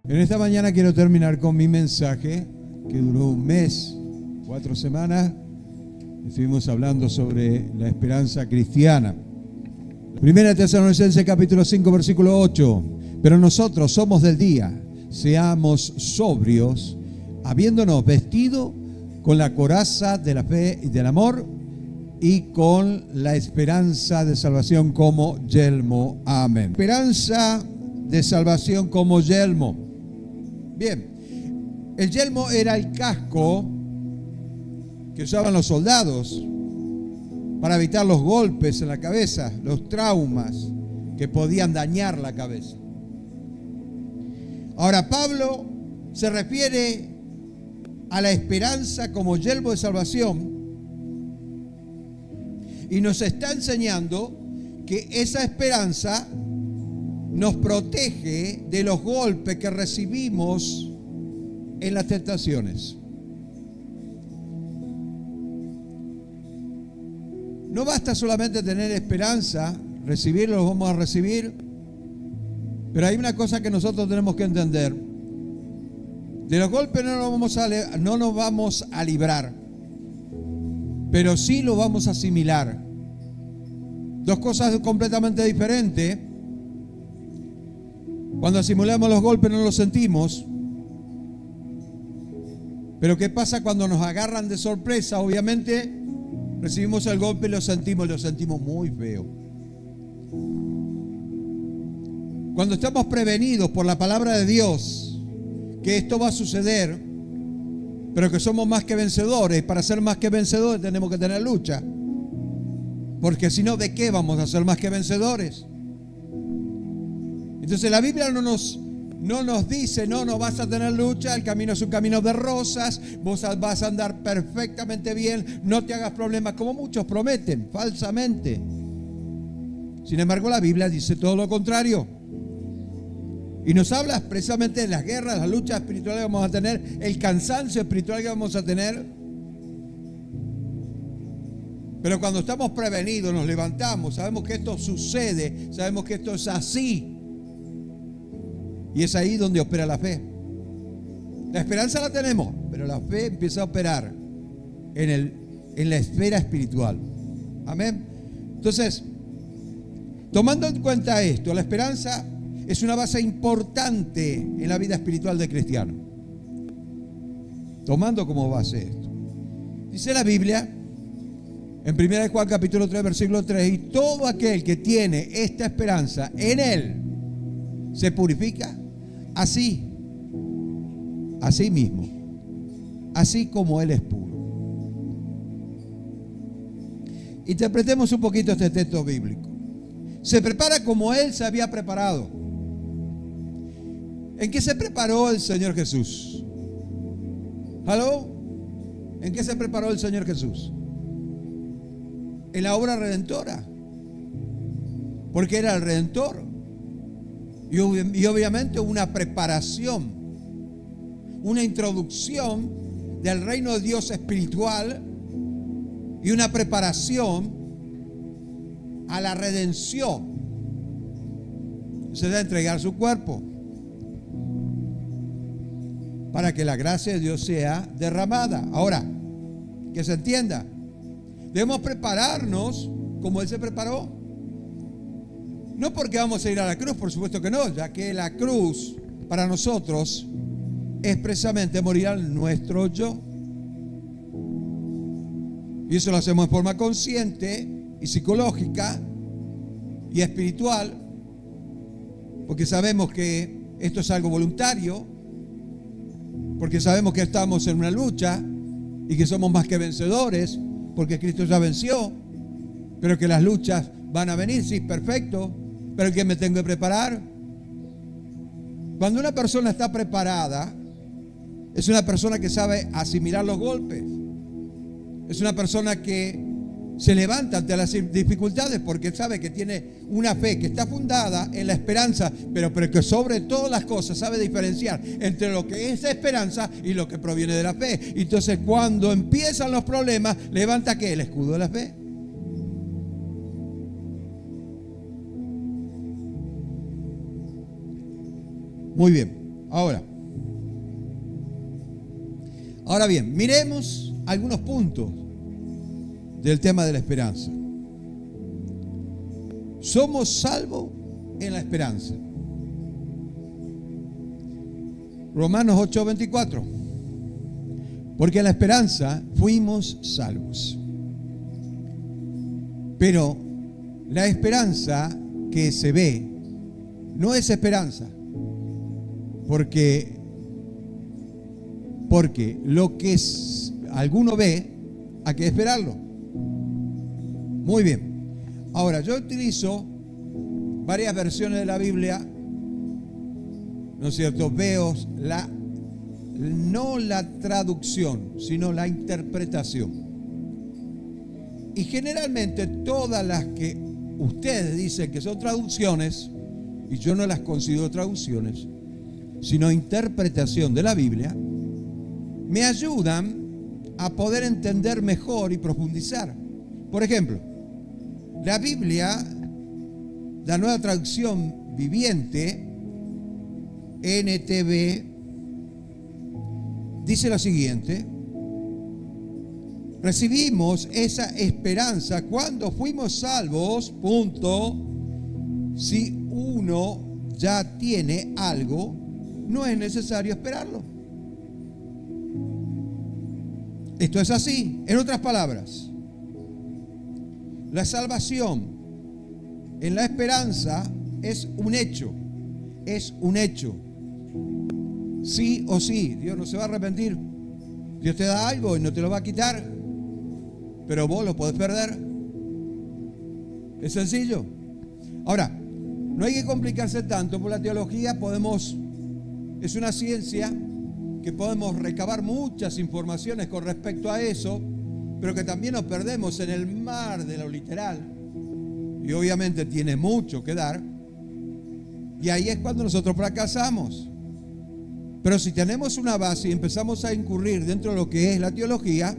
En esta mañana quiero terminar con mi mensaje, que duró un mes, 4 semanas. Estuvimos hablando sobre la esperanza cristiana. Primera Tesalonicenses capítulo 5, versículo 8. Pero nosotros somos del día, seamos sobrios, habiéndonos vestido con la coraza de la fe y del amor y con la esperanza de salvación como yelmo. Amén. Esperanza de salvación como yelmo. Bien, el yelmo era el casco que usaban los soldados para evitar los golpes en la cabeza, los traumas que podían dañar la cabeza. Ahora, Pablo se refiere a la esperanza como yelmo de salvación y nos está enseñando que esa esperanza nos protege de los golpes que recibimos en las tentaciones. No basta solamente tener esperanza, recibirlo, lo vamos a recibir, pero hay una cosa que nosotros tenemos que entender. De los golpes no nos vamos a librar, pero sí lo vamos a asimilar. Dos cosas completamente diferentes. Cuando asimilamos los golpes no los sentimos, pero ¿qué pasa cuando nos agarran de sorpresa? Obviamente recibimos el golpe y lo sentimos muy feo. Cuando estamos prevenidos por la palabra de Dios que esto va a suceder, pero que somos más que vencedores, para ser más que vencedores tenemos que tener lucha, porque si no, ¿de qué vamos a ser más que vencedores? Entonces la Biblia no nos dice, no vas a tener lucha, el camino es un camino de rosas, vos vas a andar perfectamente bien, no te hagas problemas, como muchos prometen falsamente. Sin embargo, la Biblia dice todo lo contrario. Y nos habla expresamente de las guerras, las luchas espirituales que vamos a tener, el cansancio espiritual que vamos a tener. Pero cuando estamos prevenidos, nos levantamos, sabemos que esto sucede, sabemos que esto es así. Y es ahí donde opera la fe. La esperanza la tenemos, pero la fe empieza a operar en la esfera espiritual. Amén. Entonces, tomando en cuenta esto, la esperanza es una base importante en la vida espiritual del cristiano. Tomando como base esto. Dice la Biblia, en 1 Juan capítulo 3, versículo 3, y todo aquel que tiene esta esperanza en Él se purifica así mismo, así como Él es puro. Interpretemos un poquito este texto bíblico. Se prepara como Él se había preparado. ¿En qué se preparó el Señor Jesús? ¿Aló? ¿En qué se preparó el Señor Jesús? En la obra redentora. Porque era el Redentor. Y obviamente una preparación, una introducción del reino de Dios espiritual y una preparación a la redención. Se debe entregar su cuerpo para que la gracia de Dios sea derramada. Ahora, que se entienda, debemos prepararnos como Él se preparó. No porque vamos a ir a la cruz, por supuesto que no, ya que la cruz para nosotros es precisamente morir a nuestro yo. Y eso lo hacemos de forma consciente y psicológica y espiritual, porque sabemos que esto es algo voluntario, porque sabemos que estamos en una lucha y que somos más que vencedores, porque Cristo ya venció, pero que las luchas van a venir, sí, perfecto, pero que me tengo que preparar. Cuando una persona está preparada, es una persona que sabe asimilar los golpes, es una persona que se levanta ante las dificultades porque sabe que tiene una fe que está fundada en la esperanza, pero que sobre todas las cosas sabe diferenciar entre lo que es esperanza y lo que proviene de la fe. Entonces, cuando empiezan los problemas, levanta ¿qué? El escudo de la fe. Muy bien. Ahora bien, miremos algunos puntos del tema de la esperanza. Somos salvos en la esperanza. Romanos 8:24. Porque en la esperanza fuimos salvos. Pero la esperanza que se ve no es esperanza. Porque lo que alguno ve, hay que esperarlo. Muy bien. Ahora, yo utilizo varias versiones de la Biblia, ¿no es cierto? Veo no la traducción, sino la interpretación. Y generalmente todas las que ustedes dicen que son traducciones, y yo no las considero traducciones, sino interpretación de la Biblia, me ayudan a poder entender mejor y profundizar. Por ejemplo, la Biblia, la nueva traducción viviente, NTV, dice lo siguiente: recibimos esa esperanza cuando fuimos salvos, punto. Si uno ya tiene algo, no es necesario esperarlo. Esto es así. En otras palabras, la salvación en la esperanza es un hecho. Es un hecho. Sí o sí. Dios no se va a arrepentir. Dios te da algo y no te lo va a quitar, pero vos lo podés perder. Es sencillo. Ahora, no hay que complicarse tanto. Por la teología es una ciencia que podemos recabar muchas informaciones con respecto a eso, pero que también nos perdemos en el mar de lo literal, y obviamente tiene mucho que dar, y ahí es cuando nosotros fracasamos. Pero si tenemos una base y empezamos a incurrir dentro de lo que es la teología,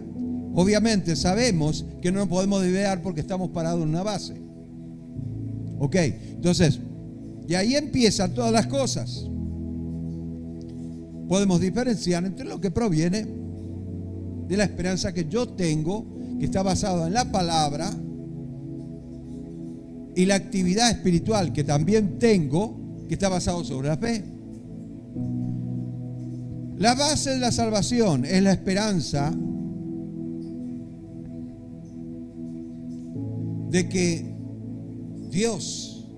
obviamente sabemos que no nos podemos desviar porque estamos parados en una base. Ok, entonces, y ahí empiezan todas las cosas. Podemos diferenciar entre lo que proviene de la esperanza que yo tengo, que está basada en la palabra, y la actividad espiritual que también tengo, que está basada sobre la fe. La base de la salvación es la esperanza de que Dios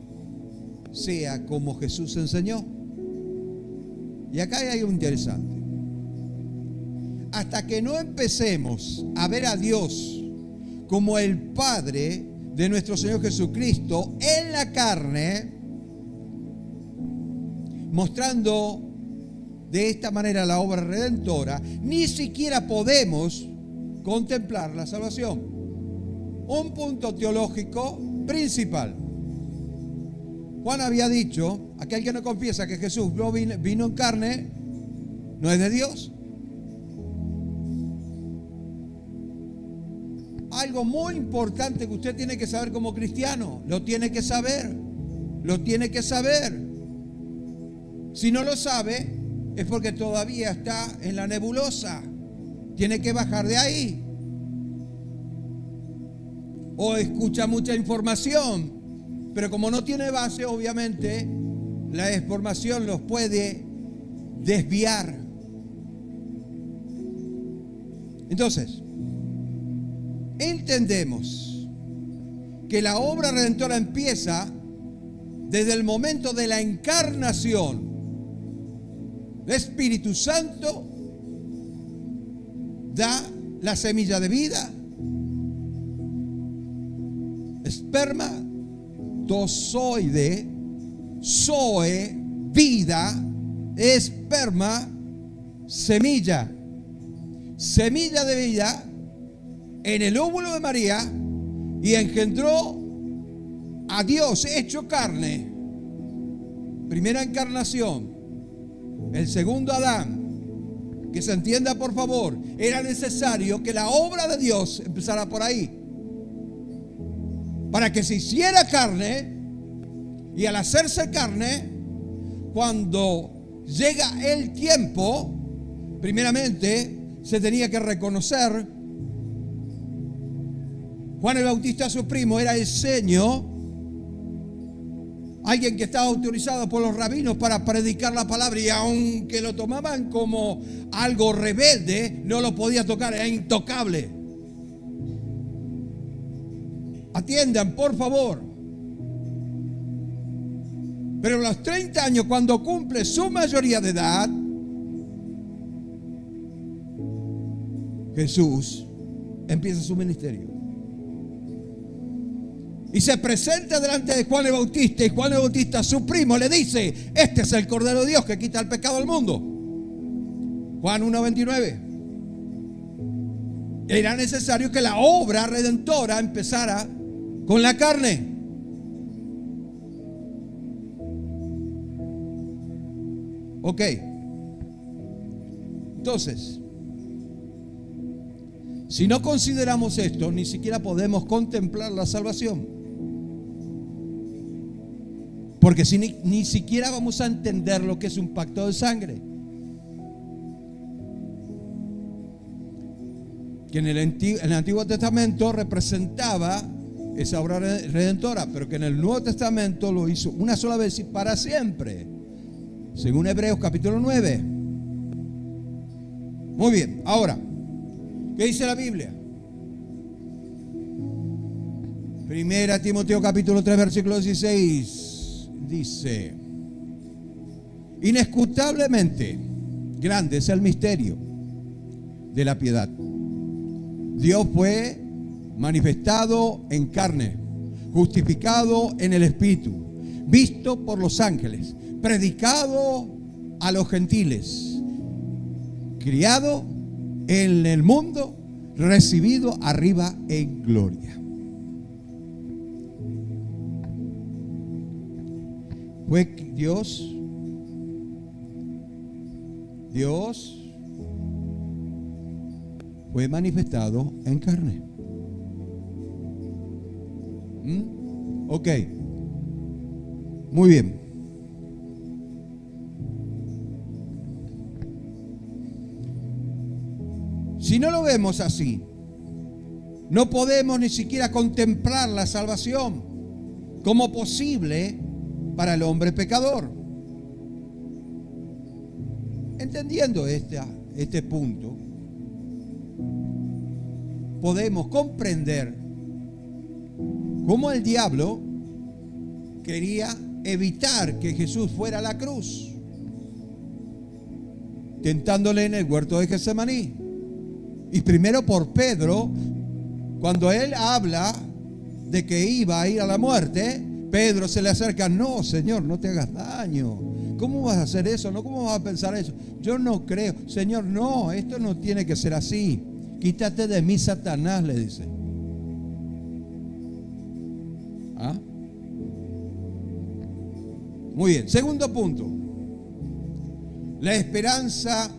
sea como Jesús enseñó. Y acá hay algo interesante. Hasta que no empecemos a ver a Dios como el Padre de nuestro Señor Jesucristo en la carne, mostrando de esta manera la obra redentora, ni siquiera podemos contemplar la salvación. Un punto teológico principal. Juan había dicho: aquel que no confiesa que Jesús vino en carne, no es de Dios. Algo muy importante que usted tiene que saber como cristiano, lo tiene que saber, lo tiene que saber. Si no lo sabe, es porque todavía está en la nebulosa, tiene que bajar de ahí. O escucha mucha información, pero como no tiene base, obviamente la información los puede desviar. Entonces, entendemos que la obra redentora empieza desde el momento de la encarnación del Espíritu Santo, da la semilla de vida, esperma, tozoide, zoe, vida, esperma, semilla de vida en el óvulo de María, y engendró a Dios hecho carne. Primera encarnación. El segundo Adán. Que se entienda, por favor, era necesario que la obra de Dios empezara por ahí, para que se hiciera carne. Y al hacerse carne, cuando llega el tiempo, primeramente se tenía que reconocer, Juan el Bautista, su primo, era el seño, alguien que estaba autorizado por los rabinos para predicar la palabra, y aunque lo tomaban como algo rebelde, no lo podía tocar, era intocable. Atiendan, por favor. Pero a los 30 años, cuando cumple su mayoría de edad, Jesús empieza su ministerio. Y se presenta delante de Juan el Bautista, y Juan el Bautista, su primo, le dice: este es el Cordero de Dios que quita el pecado del mundo. Juan 1:29. Era necesario que la obra redentora empezara con la carne. Ok. Entonces, si no consideramos esto, ni siquiera podemos contemplar la salvación. Porque si ni siquiera vamos a entender lo que es un pacto de sangre. Que en el Antiguo Testamento representaba esa obra redentora, pero que en el Nuevo Testamento lo hizo una sola vez y para siempre, según Hebreos capítulo 9. Muy bien, ahora, ¿qué dice la Biblia? Primera Timoteo capítulo 3 versículo 16 dice: inescrutablemente grande es el misterio de la piedad. Dios fue manifestado en carne, justificado en el Espíritu, visto por los ángeles, predicado a los gentiles, criado en el mundo, recibido arriba en gloria. Fue Dios fue manifestado en carne. Ok, muy bien. Si no lo vemos así, no podemos ni siquiera contemplar la salvación como posible para el hombre pecador. Entendiendo este punto, podemos comprender cómo el diablo quería evitar que Jesús fuera a la cruz, tentándole en el huerto de Getsemaní. Y primero por Pedro, cuando él habla de que iba a ir a la muerte, Pedro se le acerca: no, Señor, no te hagas daño. ¿Cómo vas a hacer eso? No, ¿cómo vas a pensar eso? Yo no creo. Señor, no, esto no tiene que ser así. Quítate de mí, Satanás, le dice. ¿Ah? Muy bien. Segundo punto. La esperanza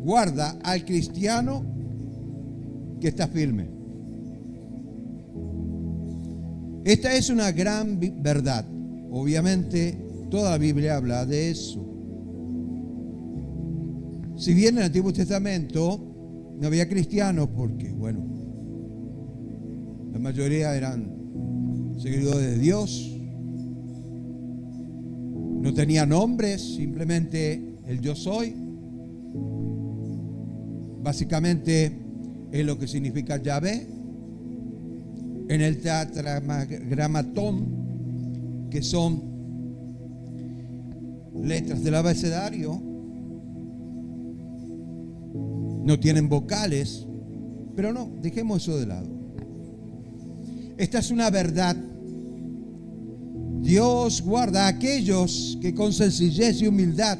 guarda al cristiano que está firme. Esta es una gran verdad. Obviamente, toda la Biblia habla de eso. Si bien en el Antiguo Testamento no había cristianos, porque, bueno, la mayoría eran seguidores de Dios, no tenían nombres, simplemente el yo soy. Básicamente es lo que significa Yahvé. En el tetragramatón, que son letras del abecedario, no tienen vocales, pero no, dejemos eso de lado. Esta es una verdad. Dios guarda a aquellos que con sencillez y humildad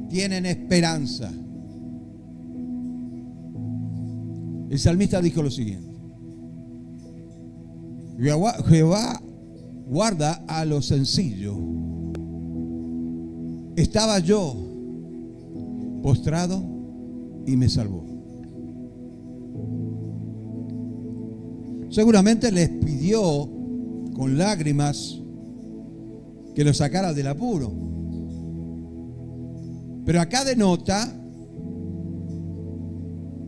tienen esperanza. El salmista dijo lo siguiente: Jehová guarda a los sencillos. Estaba yo postrado y me salvó. Seguramente les pidió con lágrimas que lo sacara del apuro. Pero acá denota,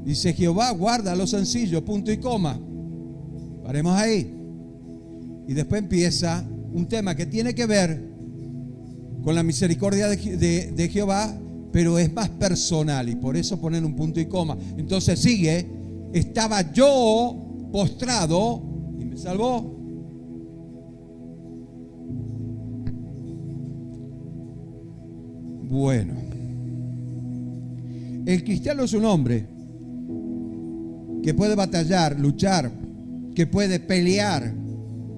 dice Jehová guarda a los sencillos, punto y coma. Paremos ahí. Y después empieza un tema que tiene que ver con la misericordia de Jehová, pero es más personal y por eso ponen un punto y coma. Entonces sigue, estaba yo postrado y me salvó. Bueno, el cristiano es un hombre que puede batallar, luchar, que puede pelear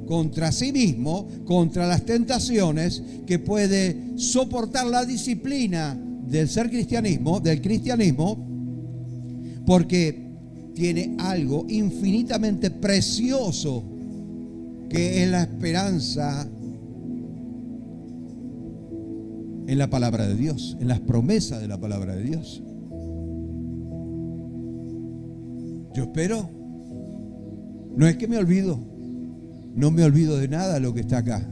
contra sí mismo, contra las tentaciones, que puede soportar la disciplina del cristianismo, porque tiene algo infinitamente precioso que es la esperanza en la palabra de Dios, en las promesas de la palabra de Dios. Yo espero, no es que me olvido, no me olvido de nada de lo que está acá.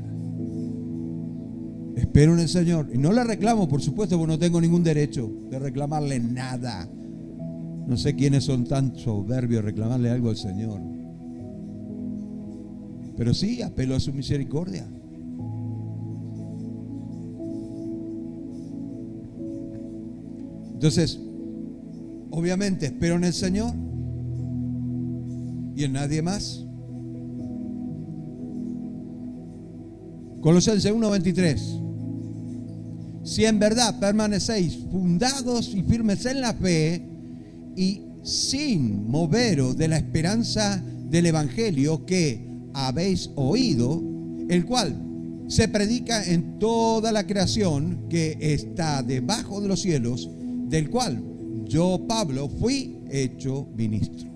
Espero en el Señor y no le reclamo, por supuesto, porque no tengo ningún derecho de reclamarle nada. No sé quiénes son tan soberbios de reclamarle algo al Señor, pero sí apelo a su misericordia. Entonces, obviamente espero en el Señor y en nadie más. Colosenses 1:23. Si en verdad permanecéis fundados y firmes en la fe y sin moveros de la esperanza del evangelio que habéis oído, el cual se predica en toda la creación que está debajo de los cielos, del cual yo, Pablo, fui hecho ministro.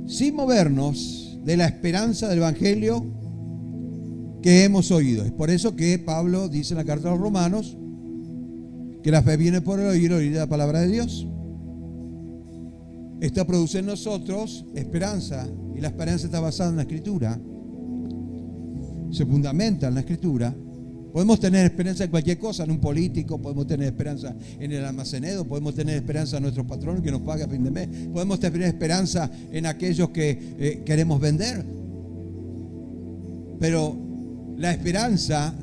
Sin movernos de la esperanza del evangelio que hemos oído. Es por eso que Pablo dice en la carta a los Romanos que la fe viene por el oír la palabra de Dios. Esta produce en nosotros esperanza, y la esperanza está basada en la Escritura, se fundamenta en la Escritura. Podemos tener esperanza en cualquier cosa, en un político, podemos tener esperanza en el almacenero, podemos tener esperanza en nuestro patrón que nos paga a fin de mes, podemos tener esperanza en aquellos que queremos vender. Pero la esperanza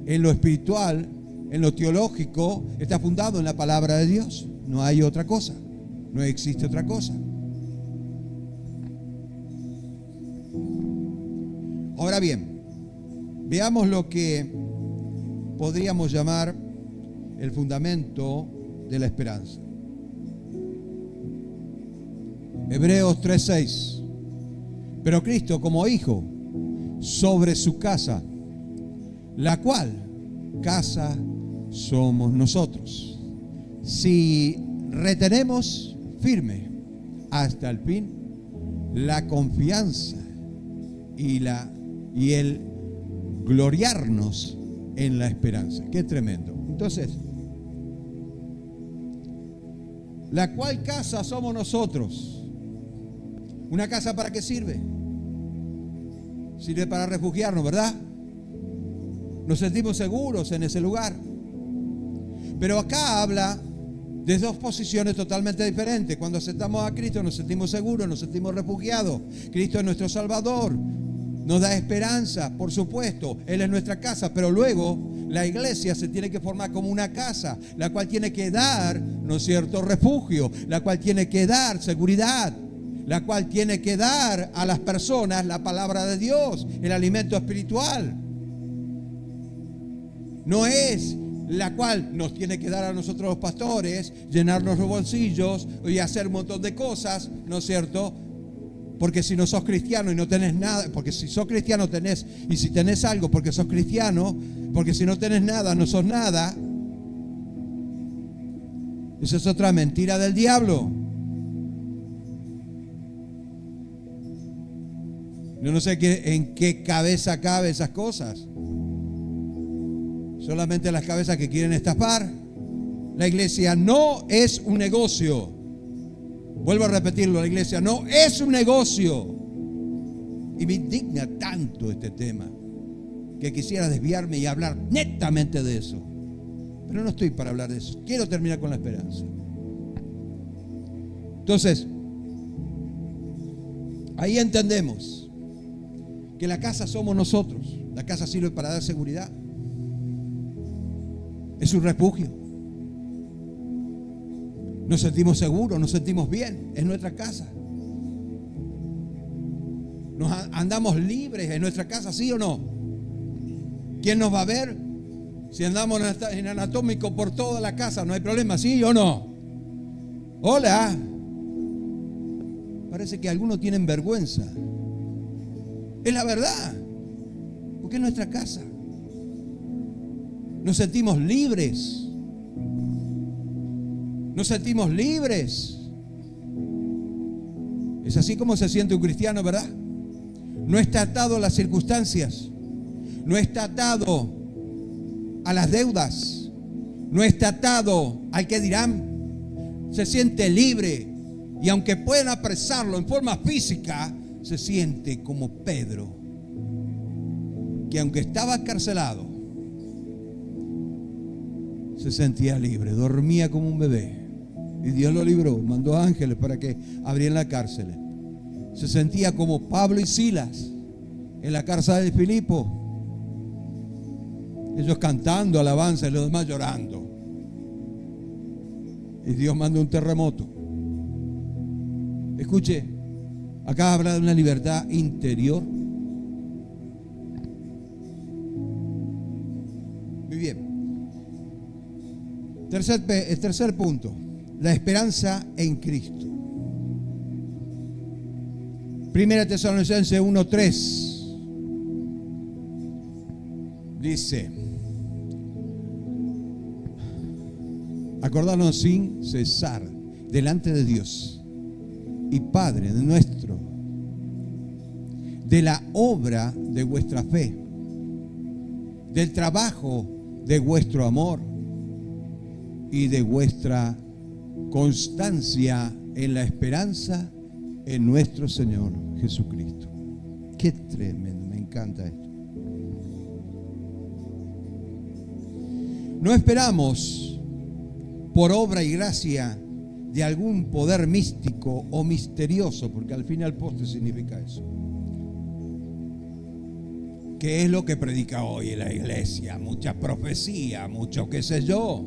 en lo espiritual, en lo teológico, está fundado en la palabra de Dios. No hay otra cosa, no existe otra cosa. Ahora bien, veamos lo que podríamos llamar el fundamento de la esperanza. Hebreos 3:6. Pero Cristo como hijo sobre su casa, la cual casa somos nosotros, si retenemos firme hasta el fin la confianza y el gloriarnos en la esperanza. Qué tremendo. Entonces, la cual casa somos nosotros. ¿Una casa para qué sirve? Sirve para refugiarnos, ¿verdad? Nos sentimos seguros en ese lugar. Pero acá habla de dos posiciones totalmente diferentes. Cuando aceptamos a Cristo nos sentimos seguros, nos sentimos refugiados. Cristo es nuestro Salvador, nos da esperanza, por supuesto. Él es nuestra casa, pero luego la iglesia se tiene que formar como una casa, la cual tiene que dar, ¿no es cierto?, refugio, la cual tiene que dar seguridad, la cual tiene que dar a las personas la palabra de Dios, el alimento espiritual. No es la cual nos tiene que dar a nosotros los pastores, llenarnos los bolsillos y hacer un montón de cosas, ¿no es cierto? Porque si no sos cristiano y no tenés nada, porque si sos cristiano tenés, y si tenés algo porque sos cristiano, porque si no tenés nada no sos nada. Esa es otra mentira del diablo. Yo no sé en qué cabeza cabe esas cosas. Solamente las cabezas que quieren estafar. La iglesia no es un negocio. Vuelvo a repetirlo, la iglesia no es un negocio. Y me indigna tanto este tema. que quisiera desviarme y hablar netamente de eso. Pero no estoy para hablar de eso. Quiero terminar con la esperanza. Entonces, ahí entendemos que la casa somos nosotros. La casa sirve para dar seguridad. Es un refugio. Nos sentimos seguros, nos sentimos bien. Es nuestra casa. Andamos libres en nuestra casa, ¿sí o no? ¿Quién nos va a ver? Si andamos en anatómico por toda la casa, no hay problema, ¿sí o no? Hola. Parece que algunos tienen vergüenza. Es la verdad. Porque es nuestra casa. Nos sentimos libres. Nos sentimos libres. Es así como se siente un cristiano, ¿verdad? No está atado a las circunstancias. No está atado a las deudas. No está atado al que dirán. Se siente libre. Y aunque pueden apresarlo en forma física, se siente como Pedro, que aunque estaba encarcelado, se sentía libre, dormía como un bebé. Y Dios lo libró, mandó ángeles para que abrieran la cárcel. Se sentía como Pablo y Silas en la cárcel de Filipo. Ellos cantando alabanza y los demás llorando. Y Dios mandó un terremoto. Escuche, acá habla de una libertad interior. Muy bien. Tercer punto, la esperanza en Cristo. Primera Tesalonicenses 1:3 dice: acordarnos sin cesar delante de Dios y Padre de nuestro, de la obra de vuestra fe, del trabajo de vuestro amor y de vuestra constancia en la esperanza en nuestro Señor Jesucristo. Qué tremendo, me encanta esto. No esperamos por obra y gracia de algún poder místico o misterioso, porque al fin y al postre significa eso. ¿Qué es lo que predica hoy en la iglesia? Mucha profecía, mucho qué sé yo.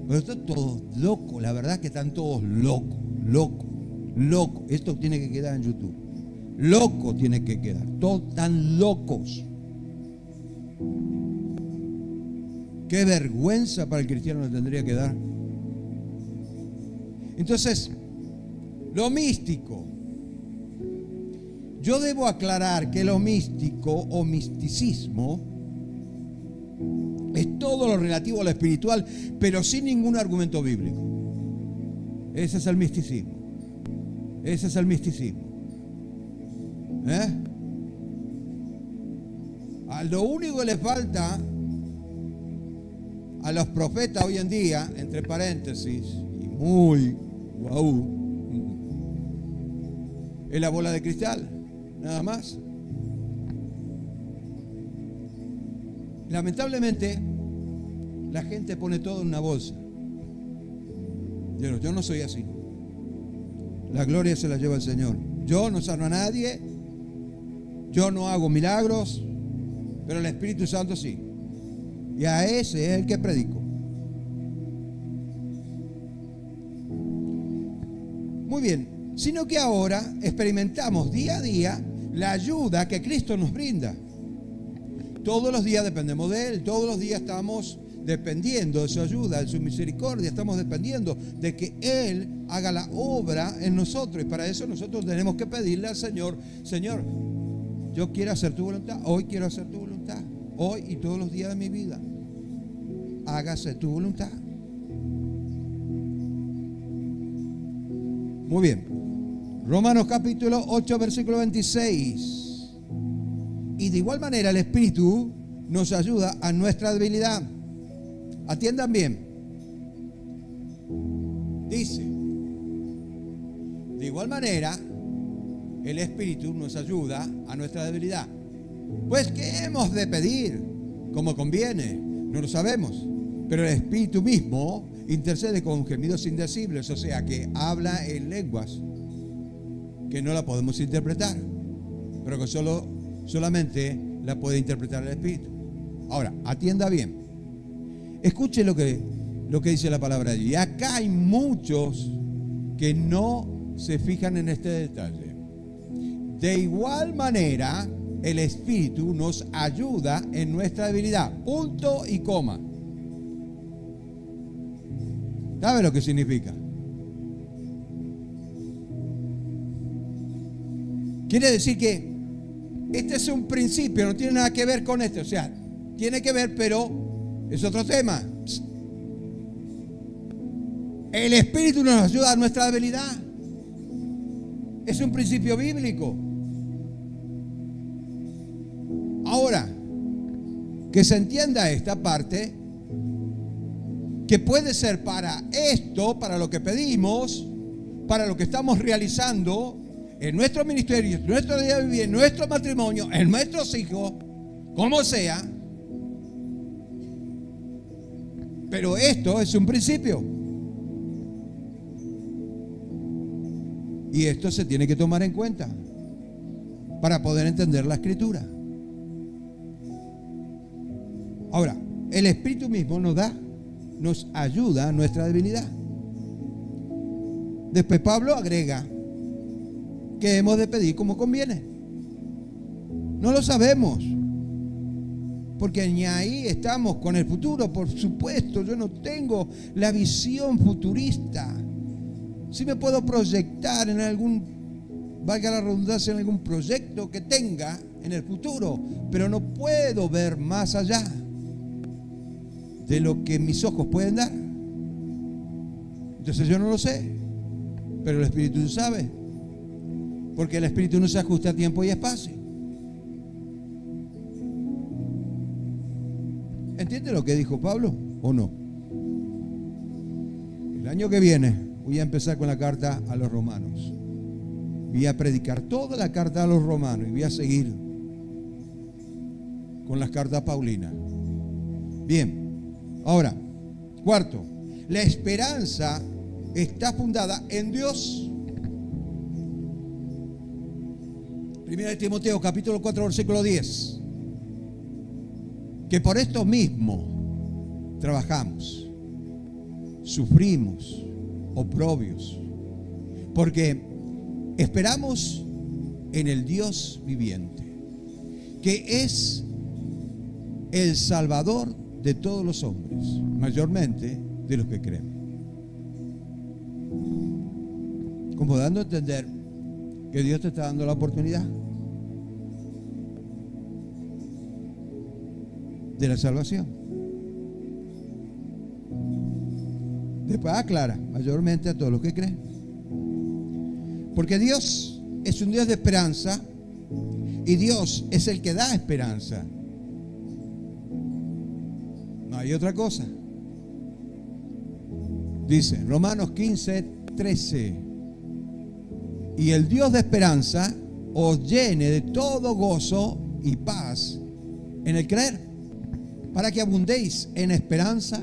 Pero están todos locos, la verdad que están todos locos. Esto tiene que quedar en YouTube. Loco tiene que quedar, todos tan locos. Qué vergüenza para el cristiano le tendría que dar. Entonces, lo místico. Yo debo aclarar que lo místico o misticismo es todo lo relativo a lo espiritual, pero sin ningún argumento bíblico. Ese es el misticismo. Ese es el misticismo. A lo único que le falta a los profetas hoy en día, entre paréntesis, y muy guau, es la bola de cristal, nada más. Lamentablemente, la gente pone todo en una bolsa. Yo no soy así. La gloria se la lleva el Señor. Yo no sano a nadie, yo no hago milagros, pero el Espíritu Santo sí. Y a ese es el que predico. Muy bien, sino que ahora experimentamos día a día la ayuda que Cristo nos brinda. Todos los días dependemos de Él, todos los días estamos dependiendo de su ayuda, de su misericordia, estamos dependiendo de que Él haga la obra en nosotros. Y para eso nosotros tenemos que pedirle al Señor: Señor, yo quiero hacer tu voluntad, hoy quiero hacer tu voluntad, hoy y todos los días de mi vida. Hágase tu voluntad. Muy bien. Romanos capítulo 8, versículo 26. Y de igual manera el Espíritu nos ayuda a nuestra debilidad. Atiendan bien. Dice: de igual manera el Espíritu nos ayuda a nuestra debilidad. Pues, ¿qué hemos de pedir? Como conviene, no lo sabemos. Pero el Espíritu mismo intercede con gemidos indecibles, o sea que habla en lenguas que no la podemos interpretar, pero que solamente la puede interpretar el Espíritu. Ahora, atienda bien. Escuche lo que dice la palabra allí. Y acá hay muchos que no se fijan en este detalle. De igual manera, el Espíritu nos ayuda en nuestra debilidad. Punto y coma. ¿Sabe lo que significa? Quiere decir que este es un principio, no tiene nada que ver con este. O sea, tiene que ver, pero es otro tema. El Espíritu nos ayuda a nuestra debilidad. Es un principio bíblico. Ahora, que se entienda esta parte, que puede ser para esto, para lo que pedimos, para lo que estamos realizando en nuestro ministerio, en nuestro día de vivir, en nuestro matrimonio, en nuestros hijos, como sea. Pero esto es un principio. Y esto se tiene que tomar en cuenta para poder entender la Escritura. Ahora, el Espíritu mismo nos ayuda a nuestra debilidad. Después Pablo agrega que hemos de pedir como conviene. No lo sabemos, porque ni ahí estamos con el futuro. Por supuesto, yo no tengo la visión futurista. Sí me puedo proyectar en algún, valga la redundancia, en algún proyecto que tenga en el futuro, pero no puedo ver más allá de lo que mis ojos pueden dar. Entonces yo no lo sé, pero el Espíritu sabe, porque el Espíritu no se ajusta a tiempo y espacio. ¿Entiende lo que dijo Pablo o no? El año que viene voy a empezar con la carta a los romanos. Voy a predicar toda la carta a los romanos y voy a seguir con las cartas paulinas. Bien. Ahora, cuarto, la esperanza está fundada en Dios. Primera de Timoteo, capítulo 4, versículo 10. Que por esto mismo trabajamos, sufrimos oprobios, porque esperamos en el Dios viviente, que es el Salvador de todos los hombres, mayormente de los que creen. Como dando a entender que Dios te está dando la oportunidad de la salvación. Después aclara, mayormente a todos los que creen. Porque Dios es un Dios de esperanza y Dios es el que da esperanza. No hay otra cosa. Dice Romanos 15, 13. Y el Dios de esperanza os llene de todo gozo y paz en el creer, para que abundéis en esperanza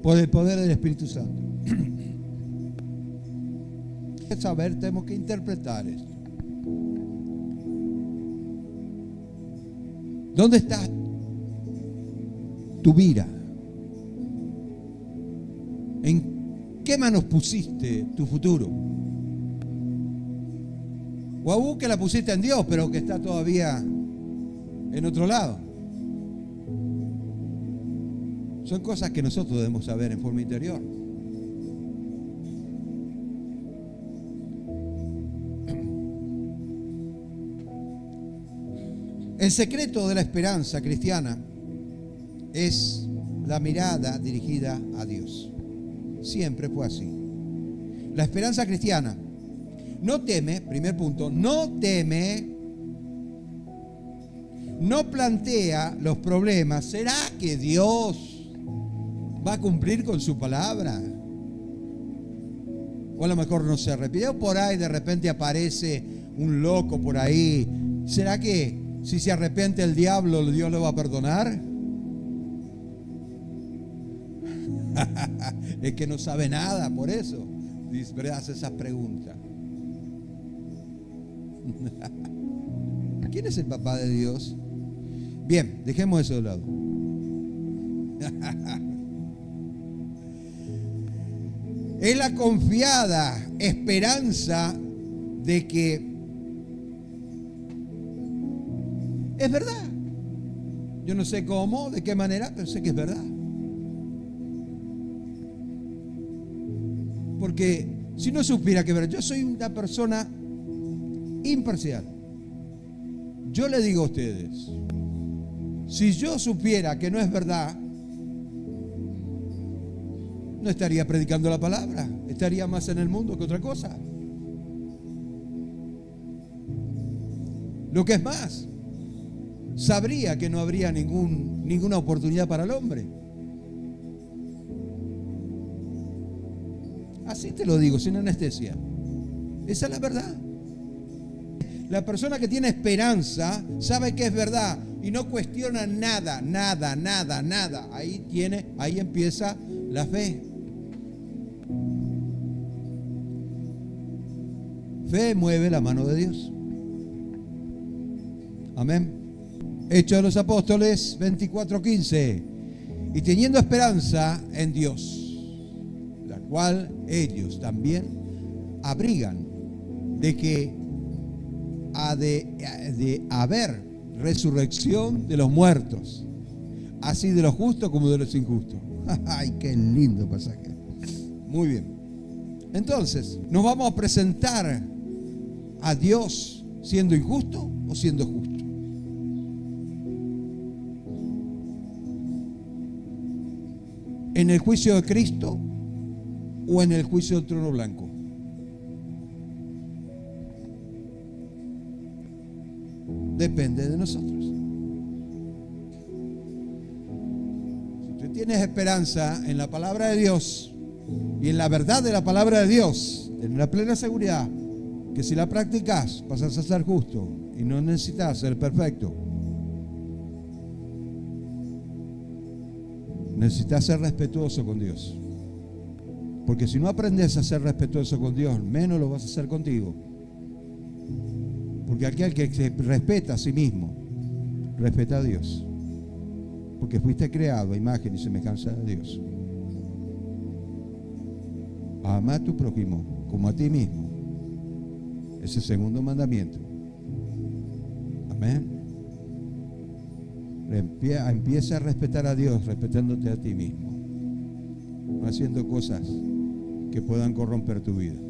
por el poder del Espíritu Santo. Saber, tenemos que interpretar esto. ¿Dónde está tu vida? ¿En qué manos pusiste tu futuro? O aún que la pusiste en Dios, pero que está todavía en otro lado. Son cosas que nosotros debemos saber en forma interior. El secreto de la esperanza cristiana es la mirada dirigida a Dios. Siempre fue así. La esperanza cristiana no teme, primer punto, no teme, no plantea los problemas. ¿Será que Dios va a cumplir con su palabra? O a lo mejor no se arrepiente. Por ahí de repente aparece un loco por ahí. ¿Será que si se arrepiente el diablo, Dios lo va a perdonar. Es que no sabe nada, por eso hace esas preguntas. ¿Quién es el papá de Dios? Bien, dejemos eso de lado. Es la confiada esperanza de que es verdad. Yo no sé cómo, de qué manera, pero sé que es verdad. Porque si no supiera que es verdad, yo soy una persona imparcial. Yo le digo a ustedes, si yo supiera que no es verdad, no estaría predicando la palabra, estaría más en el mundo que otra cosa. Lo que es más, sabría que no habría ninguna oportunidad para el hombre. Así te lo digo, sin anestesia. Esa es la verdad. La persona que tiene esperanza sabe que es verdad y no cuestiona nada. Ahí empieza la fe. Fe mueve la mano de Dios. Amén. Hechos de los Apóstoles 24:15. Y teniendo esperanza en Dios, la cual ellos también abrigan, de que ha de haber resurrección de los muertos, así de los justos como de los injustos. Ay, qué lindo pasaje. Muy bien. Entonces, ¿nos vamos a presentar a Dios siendo injusto o siendo justo? ¿En el juicio de Cristo o en el juicio del trono blanco? Depende de nosotros. Si tú tienes esperanza en la palabra de Dios y en la verdad de la palabra de Dios, en la plena seguridad que si la practicas pasas a ser justo y no necesitas ser perfecto. Necesitas ser respetuoso con Dios. Porque si no aprendes a ser respetuoso con Dios, menos lo vas a hacer contigo. Porque aquel que se respeta a sí mismo, respeta a Dios. Porque fuiste creado a imagen y semejanza de Dios. Ama a tu prójimo como a ti mismo. Ese es el segundo mandamiento. Amén. Empieza a respetar a Dios respetándote a ti mismo, no haciendo cosas que puedan corromper tu vida.